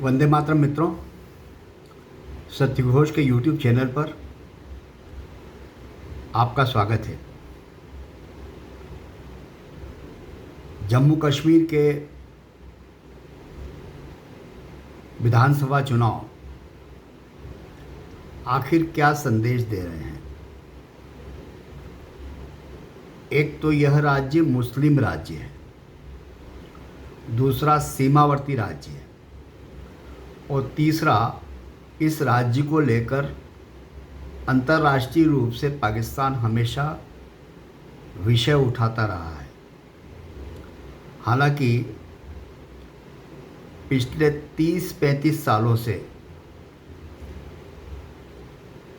वंदे मातरम मित्रों, सत्यघोष के YouTube channel पर आपका स्वागत है। जम्मू कश्मीर के विधानसभा चुनाव आखिर क्या संदेश दे रहे हैं। एक तो यह राज्य मुस्लिम राज्य है, दूसरा सीमावर्ती राज्य है और तीसरा इस राज्य को लेकर अंतर्राष्ट्रीय रूप से पाकिस्तान हमेशा विषय उठाता रहा है। हालांकि पिछले 30-35 सालों से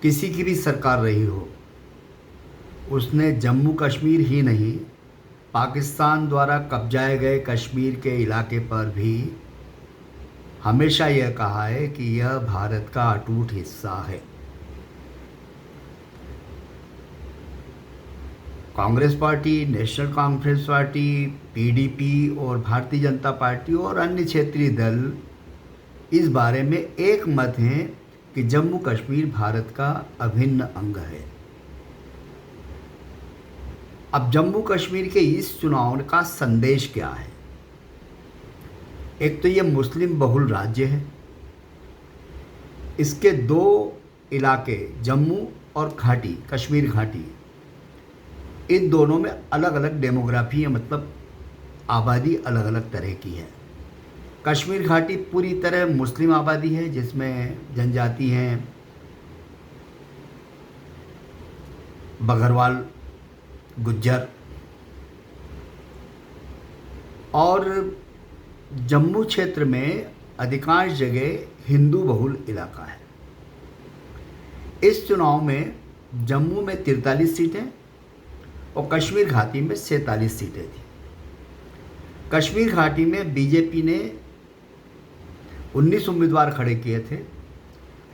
किसी की भी सरकार रही हो, उसने जम्मू कश्मीर ही नहीं, पाकिस्तान द्वारा कब्जाए गए कश्मीर के इलाके पर भी हमेशा यह कहा है कि यह भारत का अटूट हिस्सा है। Congress party, national conference party, PDP और भारतीय जनता पार्टी और अन्य क्षेत्रीय दल इस बारे में एक मत हैं कि जम्मू कश्मीर भारत का अभिन्न अंग है। अब जम्मू कश्मीर के इस चुनाव का संदेश क्या है? एक तो ये मुस्लिम बहुल राज्य है। इसके दो इलाके जम्मू और घाटी, कश्मीर घाटी, इन दोनों में अलग अलग डेमोग्राफी है, मतलब आबादी अलग अलग तरह की है। कश्मीर घाटी पूरी तरह मुस्लिम आबादी है, जिसमें जनजाति हैं बघरवाल, गुज्जर, और जम्मू क्षेत्र में अधिकांश जगह हिंदू बहुल इलाका है। इस चुनाव में जम्मू में 43 सीटें और कश्मीर घाटी में 47 सीटें थी। कश्मीर घाटी में बीजेपी ने 19 उम्मीदवार खड़े किए थे,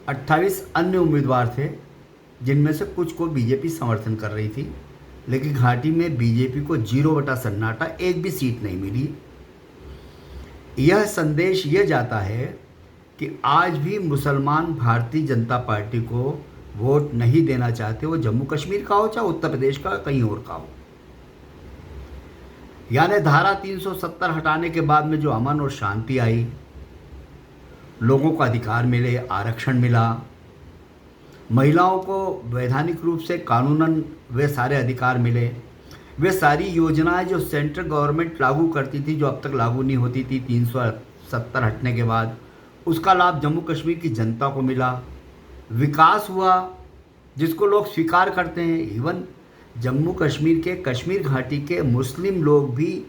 28 अन्य उम्मीदवार थे, जिनमें से कुछ को बीजेपी समर्थन कर रही थी, लेकिन घाटी में बीजेपी को 0 बटा सन्नाटा, एक भी सीट नहीं मिली। यह संदेश यह जाता है कि आज भी मुसलमान भारतीय जनता पार्टी को वोट नहीं देना चाहते, वो जम्मू कश्मीर का हो चाहे उत्तर प्रदेश का कहीं और का हो। यानी धारा 370 हटाने के बाद में जो अमन और शांति आई, लोगों को अधिकार मिले, आरक्षण मिला, महिलाओं को वैधानिक रूप से कानूनन वे सारे अधिकार मिले, वे सारी योजनाएं जो सेंट्रल गवर्नमेंट लागू करती थी, जो अब तक लागू नहीं होती थी 370 हटने के बाद, उसका लाभ जम्मू कश्मीर की जनता को मिला। विकास हुआ जिसको लोग स्वीकार करते हैं। इवन जम्मू कश्मीर के कश्मीर घाटी के मुस्लिम लोग भी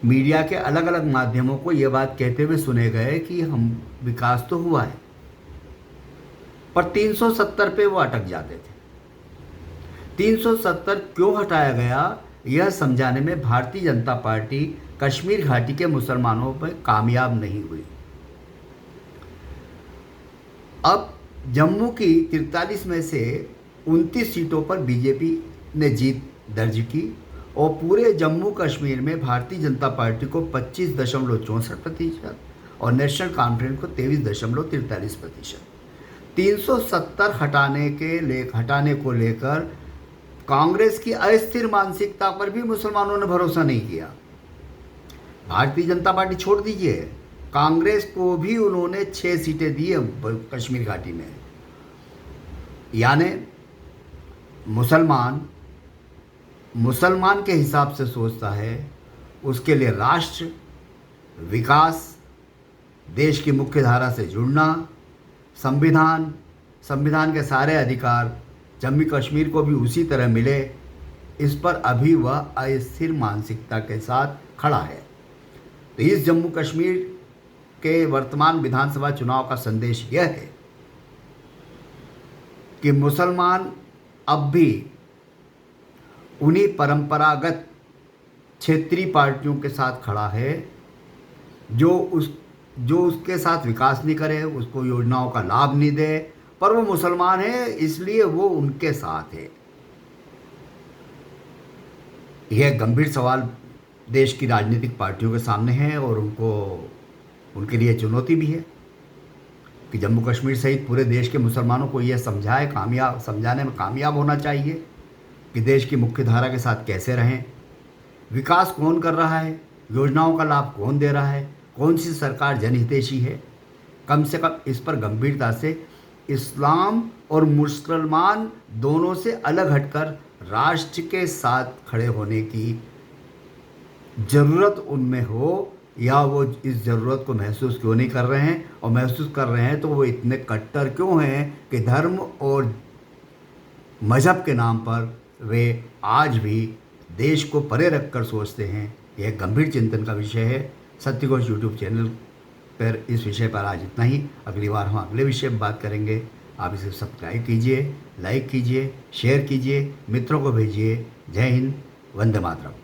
मीडिया के अलग अलग माध्यमों को ये बात कहते हुए सुने गए कि हम विकास तो हुआ है, पर 370 पे वो अटक जाते थे। 370 क्यों हटाया गया, यह समझाने में भारतीय जनता पार्टी कश्मीर घाटी के मुसलमानों पर कामयाब नहीं हुई। अब जम्मू की 43 में से 29 सीटों पर बीजेपी ने जीत दर्ज की और पूरे जम्मू कश्मीर में भारतीय जनता पार्टी को 25.64% और नेशनल कॉन्फ्रेंस को 23.43%। 370 हटाने को लेकर कांग्रेस की अस्थिर मानसिकता पर भी मुसलमानों ने भरोसा नहीं किया। भारतीय जनता पार्टी छोड़ दीजिए, कांग्रेस को भी उन्होंने 6 सीटें दी है कश्मीर घाटी में। यानी मुसलमान के हिसाब से सोचता है, उसके लिए राष्ट्र, विकास, देश की मुख्य धारा से जुड़ना, संविधान के सारे अधिकार जम्मू कश्मीर को भी उसी तरह मिले, इस पर अभी वह अस्थिर मानसिकता के साथ खड़ा है। तो इस जम्मू कश्मीर के वर्तमान विधानसभा चुनाव का संदेश यह है कि मुसलमान अब भी उन्हीं परंपरागत क्षेत्रीय पार्टियों के साथ खड़ा है, जो उसके साथ विकास नहीं करे, उसको योजनाओं का लाभ नहीं दे, पर वो मुसलमान है इसलिए वो उनके साथ है। यह गंभीर सवाल देश की राजनीतिक पार्टियों के सामने है और उनको उनके लिए चुनौती भी है कि जम्मू कश्मीर सहित पूरे देश के मुसलमानों को यह समझाने में कामयाब होना चाहिए कि देश की मुख्य धारा के साथ कैसे रहें, विकास कौन कर रहा है, योजनाओं का लाभ कौन दे रहा है, कौन सी सरकार जनहितैषी है। कम से कम इस पर गंभीरता से इस्लाम और मुसलमान दोनों से अलग हटकर राष्ट्र के साथ खड़े होने की ज़रूरत उनमें हो, या वो इस ज़रूरत को महसूस क्यों नहीं कर रहे हैं, और महसूस कर रहे हैं तो वो इतने कट्टर क्यों हैं कि धर्म और मज़हब के नाम पर वे आज भी देश को परे रखकर सोचते हैं। यह गंभीर चिंतन का विषय है। सत्यघोष यूट्यूब चैनल पर इस विषय पर आज इतना ही। अगली बार हम अगले विषय पर बात करेंगे। आप इसे सब्सक्राइब कीजिए, लाइक कीजिए, शेयर कीजिए, मित्रों को भेजिए। जय हिंद, वंदे मातरम।